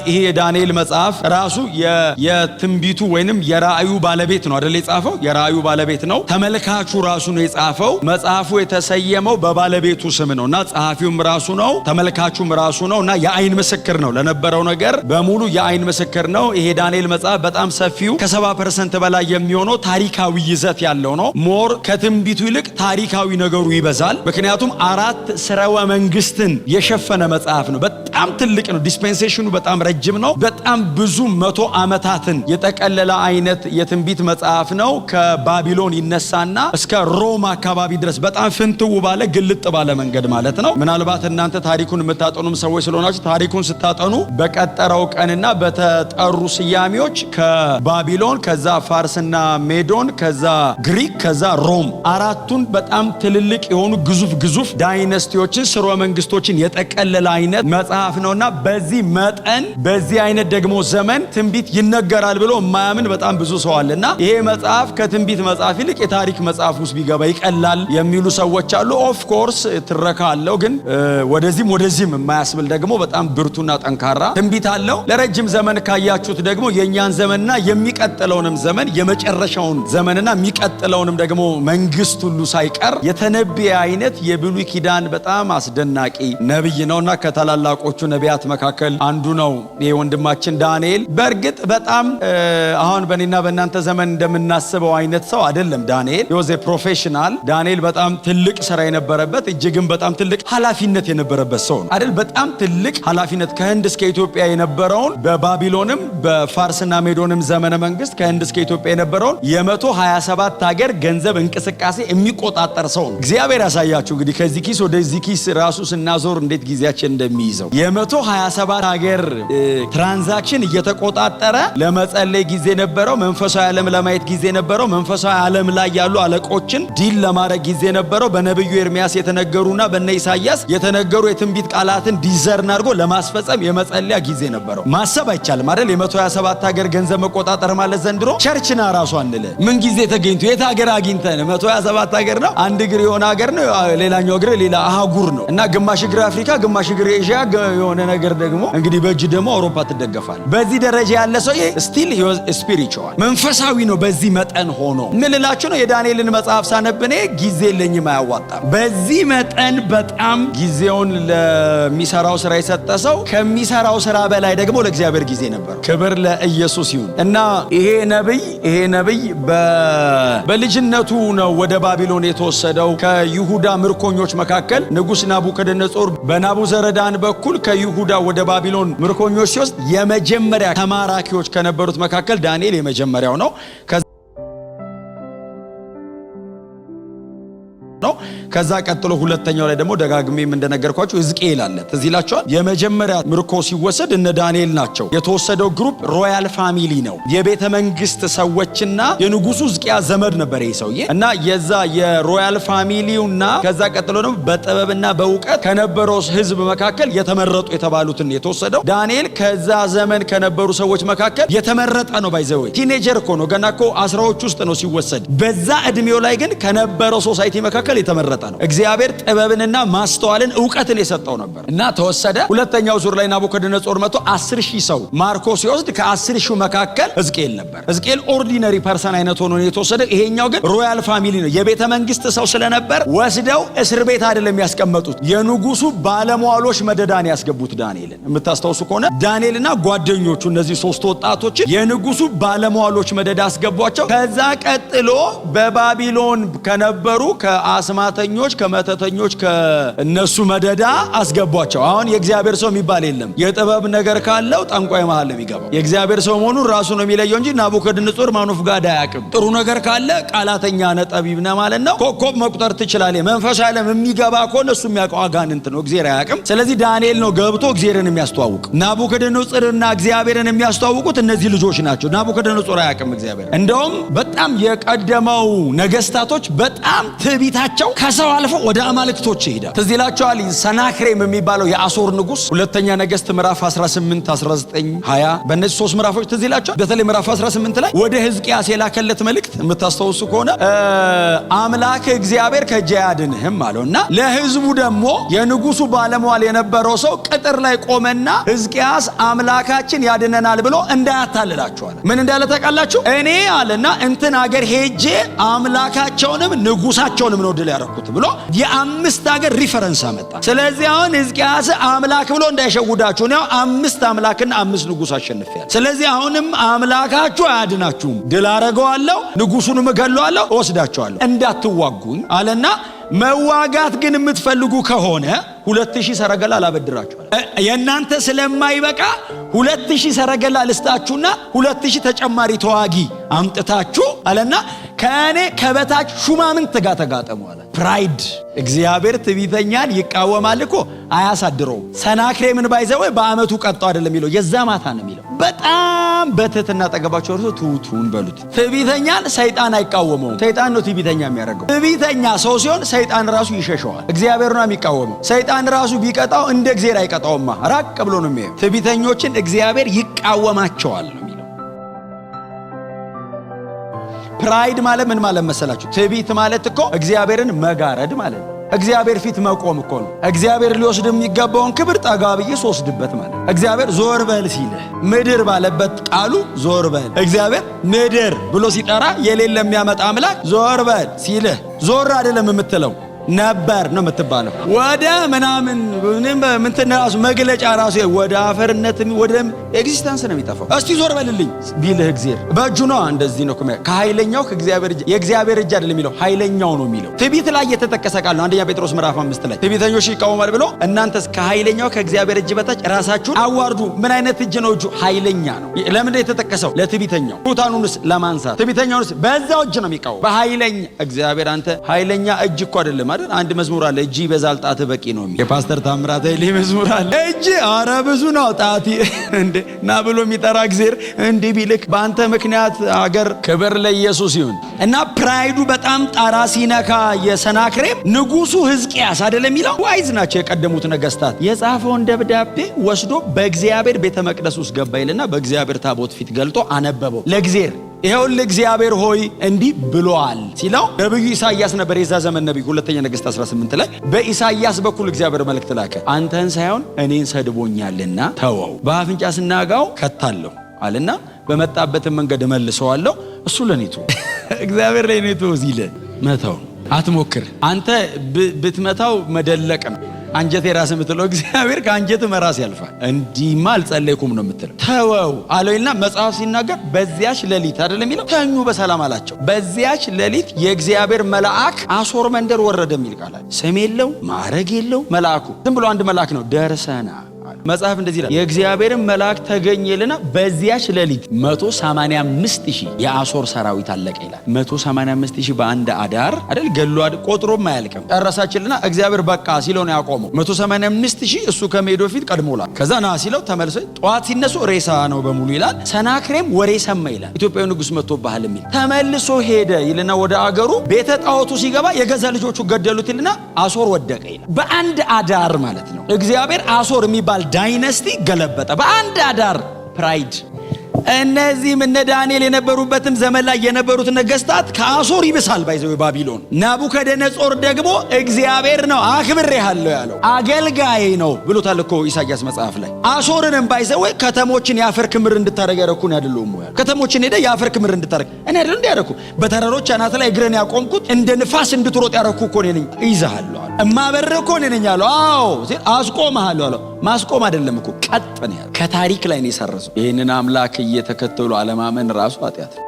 ይሄ የዳንኤል መጽሐፍ ራሱ የትንቢቱ ወይንም የራእዩ ባለቤት ነው አይደል? የጻፈው የራእዩ ባለቤት ነው። ተመልካቹ ራሱ ነው የጻፈው። መጽሐፉ የተሰየመው በባለቤቱ ስም ነውና ጸሐፊውም ራሱ ነው፣ ተመልካቹም ራሱ ነውና የአይን ምስክር ነው። ለነበረው ነገር በሙሉ የአይን ምስክር ነው። ይሄ ዳንኤል መጽሐፍ በጣም ሰፊው ከ70% በላይ የሚሆነው ታሪካዊ ይዘት ያለው ነው። ሞር ከትንቢቱ ይልቅ ታሪካዊ ነገሩ ይበዛል። ምክንያቱም 4 ስርወ መንግስትን የሸፈነ መጽሐፍ ነው። በጣም ትልቅ ነው። ዲስፔንሴሽኑ በጣም ረጅም ነው። በጣም ብዙ 100 ዓመታትን የጠቀለለ አይነት የትንቢት መጽሐፍ ነው። ከባቢሎን ይነሳና እስከ ሮም አካባቢ ድረስ በጣም ፍንትው ባለ ግልጥ ባለ መንገድ ማለት ነው። ምናልባት እናንተ ታሪኩን የምታጠኑም ሰዎች ስለሆናችሁ ታሪኩን ስታጠኑ በቀጠረው ቀንና በተጠሩ ስያሜዎች ከባቢሎን፣ ከዛ ፋርስና ሜዶን፣ ከዛ ግሪክ፣ ከዛ ሮም አራቱን በጣም ትልልቅ የሆኑ ግዙፍ ዳይነስቲዎችን ስርወ መንግስቶችን የጠቀለለ አይነት መጽሐፍ ነውና በዚህ መጠን በዚህ አይነት ደግሞ ዘመን ትንቢት ይነገራል ብሎ የማያምን በጣም ብዙ ሰው አለና ይሄ መጽሐፍ ከትንቢት መጽሐፍ ይልቅ የታሪክ መጽሐፍ ውስጥ ቢገባ ይቀላል የሚሉ ሰዎች አሉ። ኦፍ ኮርስ ትረካ አለው፣ ግን ወደዚህም የማያስብል ደግሞ በጣም ብርቱና ጠንካራ ትንቢት አለው። ለረጅም ዘመን ካያችሁት ደግሞ የኛን ዘመንና የሚቀጥለውንም ዘመን የመጨረሻውን ዘመንና የሚቀጥለውንም ደግሞ መንግስት ሁሉ ሳይቀር የተነበየ አይነት የብሉይ ኪዳን በጣም አስደናቂ ነብይ ነውና ከታላላቆቹ ነቢያት መካከል አንዱ ነው ይሄ ወንድማችን ዳንኤል። በእርግጥ በጣም አሁን በእኔና በእናንተ ዘመን እንደምናስበው አይነት ሰው አይደለም ዳንኤል። ዮዜ ፕሮፌሽናል ዳንኤል በጣም ትልቅ ስራ የነበረበት እጅግም በጣም ትልቅ ኃላፊነት የነበረበት ሰው ነው አይደል? በጣም ትልቅ ኃላፊነት ከህንድ እስከ ኢትዮጵያ የነበረውን በባቢሎንም በፋርስና ሜዶንም ዘመነ መንግስት ከህንድ እስከ ኢትዮጵያ የነበረውን የ127 ሀገር ገንዘብ እንቅስቃሴ የሚቆጣጠር ሰው ነው። እግዚአብሔር ያሳያችሁ እንግዲህ ከዚህ ኪስ ወደዚህ ኪስ ራሱ ስናዞር እንዴት ጊዜያችን እንደሚይዘው የ127 ሀገር ትራንዛክሽን እየተቆጣጠረ ለመጸለይ ጊዜ ነበረው። መንፈሳዊ ዓለም ለማየት ጊዜ ነበረው። መንፈሳዊ ዓለም ላይ ያሉ አለቆችን ዲል ለማድረግ ጊዜ ነበረው። በነብዩ ኤርሚያስ የተነገሩና በነ ኢሳይያስ የተነገሩ የትንቢት ቃላትን ዲዘርን አድርጎ ለማስፈጸም የመጸለያ ጊዜ ነበረው። ማሰብ አይቻልም አይደል? የ127 ሀገር ገንዘብ መቆጣጠር ማለት ዘንድሮ ቸርችና ራሱ አንለ ምን ጊዜ ተገኝቶ የት ሀገር አግኝተን 127 ሀገር ነው። አንድ እግር የሆነ ሀገር ነው፣ ሌላኛው እግር ሌላ አህጉር ነው እና ግማሽ እግር አፍሪካ፣ ግማሽ እግር ኤዥያ የሆነ ነገር ደግሞ እንግዲህ በእጅ ደግሞ አውሮፓ ትደገፋል። በዚህ ደረጃ ያለ ሰው ስቲል ስፒሪቹዋል መንፈሳዊ ነው። በዚህ መጠን ሆኖ ምን ልላችሁ ነው? የዳንኤልን መጽሐፍ ሳነብኔ ጊዜ የለኝም፣ አያዋጣም። በዚህ መጠን በጣም ጊዜውን ለሚሰራው ስራ የሰጠ ሰው ከሚሰራው ስራ በላይ ደግሞ ለእግዚአብሔር ጊዜ ነበር። ክብር ለኢየሱስ ይሁን እና ይሄ ነብይ በልጅነቱ ነው ወደ ባቢሎን የተወሰደው። ከይሁዳ ምርኮኞች መካከል ንጉሥ ናቡከደነጾር በናቡዘረዳን በኩል ከይሁዳ ወደ ባቢሎን ምርኮኞች ሲወስድ የመጀመሪያ ተማራኪዎች ከነበሩት መካከል ዳንኤል የመጀመሪያው ነው። ከዛ ቀጥሎ ሁለተኛው ላይ ደግሞ ደጋግሜም እንደነገርኳችሁ ሕዝቅኤል አለ። ትዝ ይላችኋል። የመጀመሪያ ምርኮ ሲወሰድ እነ ዳንኤል ናቸው። የተወሰደው ግሩፕ ሮያል ፋሚሊ ነው። የቤተ መንግስት ሰዎችና የንጉሱ ሕዝቅያስ ዘመድ ነበር ይሄ ሰውዬ እና የዛ የሮያል ፋሚሊውና ከዛ ቀጥሎ ደግሞ በጥበብና በእውቀት ከነበረው ህዝብ መካከል የተመረጡ የተባሉትን የተወሰደው ዳንኤል ከዛ ዘመን ከነበሩ ሰዎች መካከል የተመረጠ ነው። ባይዘው ቲኔጀር እኮ ነው፣ ገና እኮ 10ዎች ውስጥ ነው ሲወሰድ። በዛ እድሜው ላይ ግን ከነበረው ሶሳይቲ መካከል የተመረጠ ነው። እግዚአብሔር ጥበብንና ማስተዋልን እውቀትን የሰጠው ነበር እና ተወሰደ። ሁለተኛው ዙር ላይ ናቡከደነጾር መጥቶ 10,000 ሰው ማርኮ ሲወስድ ከ10,000 መካከል ሕዝቅኤል ነበር። ሕዝቅኤል ኦርዲነሪ ፐርሰን አይነት ሆኖ ነው የተወሰደ። ይሄኛው ግን ሮያል ፋሚሊ ነው፣ የቤተ መንግስት ሰው ስለነበር ወስደው እስር ቤት አይደለም ያስቀመጡት፣ የንጉሱ ባለሟሎች መደዳን ያስገቡት። ዳንኤልን የምታስታውሱ ከሆነ ዳንኤልና ጓደኞቹ እነዚህ 3 ወጣቶች የንጉሱ ባለሟሎች መደዳ አስገቧቸው። ከዛ ቀጥሎ በባቢሎን ከነበሩ ከአስማተኞች ከመተተኞች ከነሱ መደዳ አስገቧቸው። አሁን የእግዚአብሔር ሰው የሚባል የለም። የጥበብ ነገር ካለው ጠንቋይ መሃል ነው የሚገባው። የእግዚአብሔር ሰው መሆኑን ራሱ ነው የሚለየው እንጂ ናቡከደነጾር ማኑፍ ጋር አያውቅም። ጥሩ ነገር ካለ ቃላተኛ ነጠቢብ ነው ማለት ነው። ኮከብ መቁጠር ትችላለህ። መንፈሳዊ ዓለም የሚገባ ከሆነ እሱ የሚያውቀው አጋንንት ነው፣ እግዚአብሔር አያውቅም። ስለዚህ ዳንኤል ነው ገብቶ እግዚአብሔርን የሚያስተዋውቅ። ናቡከደነጾርና እግዚአብሔርን የሚያስተዋውቁት እነዚህ ልጆች ናቸው። ናቡከደነጾር አያውቅም እግዚአብሔር። እንደውም በጣም የቀደመው ነገስታቶች በጣም ትዕቢታቸው ከሰው አልፎ ወደ አማልክቶች ይሄዳል። ትዝ ይላችኋል ሰናክሬም የሚባለው የአሶር ንጉስ ሁለተኛ ነገስት ምዕራፍ 18፣ 19፣ 20 በእነዚህ 3 ምዕራፎች ትዝ ይላችኋል። በተለይ ምዕራፍ 18 ላይ ወደ ሕዝቅያስ የላከለት መልእክት የምታስተውሱ ከሆነ አምላክ እግዚአብሔር ከእጅ አያድንህም አለውና ለሕዝቡ ደግሞ የንጉሱ ባለሟል የነበረው ሰው ቅጥር ላይ ቆመና ሕዝቅያስ አምላካችን ያድነናል ብሎ እንዳያታልላችሁ አለ። ምን እንዳለ ታውቃላችሁ? እኔ አለና እንትን አገር ሄጄ አምላካቸውንም ንጉሳቸውንም ነው ድል ያደረኩት ብሎ የአምስት አገር ሪፈረንስ አመጣ። ስለዚህ አሁን ሕዝቅያስ አምላክ ብሎ እንዳይሸውዳችሁ ነው 5 አምላክና 5 ንጉስ አሸንፌያለሁ። ስለዚህ አሁንም አምላካችሁ አያድናችሁም፣ ድል አደርገዋለሁ፣ ንጉሱንም እገለዋለሁ፣ እወስዳቸዋለሁ፣ እንዳትዋጉኝ አለና መዋጋት ግን የምትፈልጉ ከሆነ 2000 ሰረገላ ላበድራችኋል። የእናንተ ስለማይበቃ 2000 ሰረገላ ልስጣችሁና 2000 ተጨማሪ ተዋጊ አምጥታችሁ አለና ከእኔ ከበታች ሹማምንት ጋር ተጋጠሙ አለ። ፕራይድ እግዚአብሔር ትዕቢተኛን ይቃወማል እኮ አያሳድረውም። ሰናክሬምን ባይዘው በአመቱ ቀጣው አይደለም የሚለው የዛ ማታ ነው የሚለው። በጣም በትህትና ጠገባቸው እርሱ ትሁቱን በሉት። ትዕቢተኛን ሰይጣን አይቃወመውም። ሰይጣን ነው ትዕቢተኛ የሚያደርገው። ትዕቢተኛ ሰው ሲሆን ሰይጣን ራሱ ይሸሸዋል። እግዚአብሔር ነው የሚቃወመው። ሰይጣን ራሱ ቢቀጣው እንደ እግዚአብሔር አይቀጣውማ፣ ራቅ ብሎ ነው የሚያየው። ትዕቢተኞችን እግዚአብሔር ይቃወማቸዋል ነው የሚለው። ፕራይድ ማለት ምን ማለት መሰላችሁ? ትዕቢት ማለት እኮ እግዚአብሔርን መጋረድ ማለት ነው። እግዚአብሔር ፊት መቆም እኮ ነው። እግዚአብሔር ሊወስድ የሚገባውን ክብር ጠጋ ብዬ ስወስድበት ማለት ነው። እግዚአብሔር ዞር በል ሲልህ ምድር ባለበት ቃሉ ዞር በል። እግዚአብሔር ምድር ብሎ ሲጠራ የሌለ የሚያመጣ አምላክ ዞር በል ሲልህ ዞር አይደለም የምትለው ነበር ነው የምትባለው። ወደ ምናምን ምንትን ራሱ መግለጫ ራሱ ወደ አፈርነት ወደ ኤግዚስተንስ ነው የሚጠፋው። እስቲ ዞር በልልኝ ቢልህ እግዚአብሔር በእጁ ነው። እንደዚህ ነው ከኃይለኛው ከእግዚአብሔር እጅ። የእግዚአብሔር እጅ አይደለም የሚለው ኃይለኛው ነው የሚለው። ትዕቢት ላይ የተጠቀሰ ቃል ነው። አንደኛ ጴጥሮስ ምዕራፍ 5 ላይ ትዕቢተኞች ይቃወማል ብሎ እናንተስ ከኃይለኛው ከእግዚአብሔር እጅ በታች ራሳችሁን አዋርዱ። ምን አይነት እጅ ነው? እጁ ኃይለኛ ነው። ለምን የተጠቀሰው? ለትዕቢተኛው። ሩታኑንስ ለማንሳት ትዕቢተኛውንስ በዛው እጅ ነው የሚቃወም። በኃይለኛ እግዚአብሔር አንተ ኃይለኛ እጅ እኮ አይደለም። አንድ መዝሙር አለ፣ እጅ ይበዛል ጣት በቂ ነው የሚል የፓስተር ታምራት ኃይሌ መዝሙር አለ። እጅ አረ ብዙ ነው ጣት እንዴ ና ብሎ የሚጠራ እግዚአብሔር እንዲህ ቢልክ በአንተ ምክንያት አገር ክብር ለኢየሱስ ይሁን። እና ፕራይዱ በጣም ጣራ ሲነካ የሰናክሬም ንጉሱ ሕዝቅያስ አይደለም የሚለው ዋይዝ ናቸው የቀደሙት ነገስታት። የጻፈውን ደብዳቤ ወስዶ በእግዚአብሔር ቤተ መቅደስ ውስጥ ገባ ይልና በእግዚአብሔር ታቦት ፊት ገልጦ አነበበው ለእግዚአብሔር። ይሄውን ለእግዚአብሔር ሆይ እንዲህ ብሎአል ሲለው ነብዩ ኢሳይያስ ነበር የዛ ዘመን ነብዩ። ሁለተኛ ነገሥት 18 ላይ በኢሳይያስ በኩል እግዚአብሔር መልእክት ላከ። አንተን ሳይሆን እኔን ሰድቦኛልና ተወው፣ በአፍንጫ ስናጋው ከታለሁ አለና በመጣበትን መንገድ መልሰዋለሁ። እሱ ለኔቱ እግዚአብሔር ለኔቱ ሲል መታው አትሞክር። አንተ ብትመታው መደለቅ ነው። አንጀቴ ራስ የምትለው እግዚአብሔር ከአንጀት መራስ ያልፋል። እንዲህማ አልጸለይኩም ነው የምትለው። ተወው አለውና መጽሐፍ ሲናገር በዚያች ሌሊት አይደለም የሚለው ተኙ በሰላም አላቸው። በዚያች ሌሊት የእግዚአብሔር መልአክ አሶር መንደር ወረደ የሚል ቃል አለ። ስም የለው ማዕረግ የለው መልአኩ ዝም ብሎ አንድ መልአክ ነው። ደርሰና መጽሐፍ እንደዚህ ይላል፣ የእግዚአብሔርን መልአክ ተገኘልና በዚያች ሌሊት 185,000 የአሶር ሰራዊት አለቀ ይላል። 185,000 በአንድ አዳር አይደል ገሉ ቆጥሮም አያልቅም። ጨረሳችልና እግዚአብሔር በቃ ሲለው ነው ያቆመው። 185,000 እሱ ከመሄዱ በፊት ቀድሞላል። ከዛ ና ሲለው ተመልሶ ጠዋት ሲነሱ ሬሳ ነው በሙሉ ይላል። ሰናክሬም ወሬ ሰማ ይላል፣ ኢትዮጵያዊ ንጉስ መጥቶብሃል የሚል ተመልሶ ሄደ ይልና ወደ አገሩ ቤተ ጣዖቱ ሲገባ የገዛ ልጆቹ ገደሉት ይልና አሶር ወደቀ ይላል። በአንድ አዳር ማለት ነው። እግዚአብሔር አሶር የሚባል ዳይነስቲ ገለበጠ በአንድ አዳር። ፕራይድ እነዚህም እነ ዳንኤል የነበሩበትም ዘመን ላይ የነበሩት ነገስታት ከአሶር ይብሳል። ባይዘው ባቢሎን ናቡከደነጾር ደግሞ እግዚአብሔር ነው አክብሬሃለሁ ያለው አገልጋይ ነው ብሎታል እኮ ኢሳይያስ መጽሐፍ ላይ። አሶርንም ባይዘው ከተሞችን የአፈር ክምር እንድታረግ ያረኩን አይደለም ወይ? ከተሞችን ሄደ የአፈር ክምር እንድታረግ እኔ አይደል እንዲያረኩ በተራሮች አናት ላይ እግረን ያቆምኩት እንደ ንፋስ እንድትሮጥ ያረኩ እኮ ነኝ። ይዛሃለሁ እማበር እኮ ነኝ ያለው። አዎ አስቆምሃለሁ አለው። ማስቆም አይደለም እኮ ቀጥ ነው ያለው። ከታሪክ ላይ ነው የሰረዘው። ይህንን አምላክ እየተከተሉ አለማመን ራሱ ኃጢአት ነው።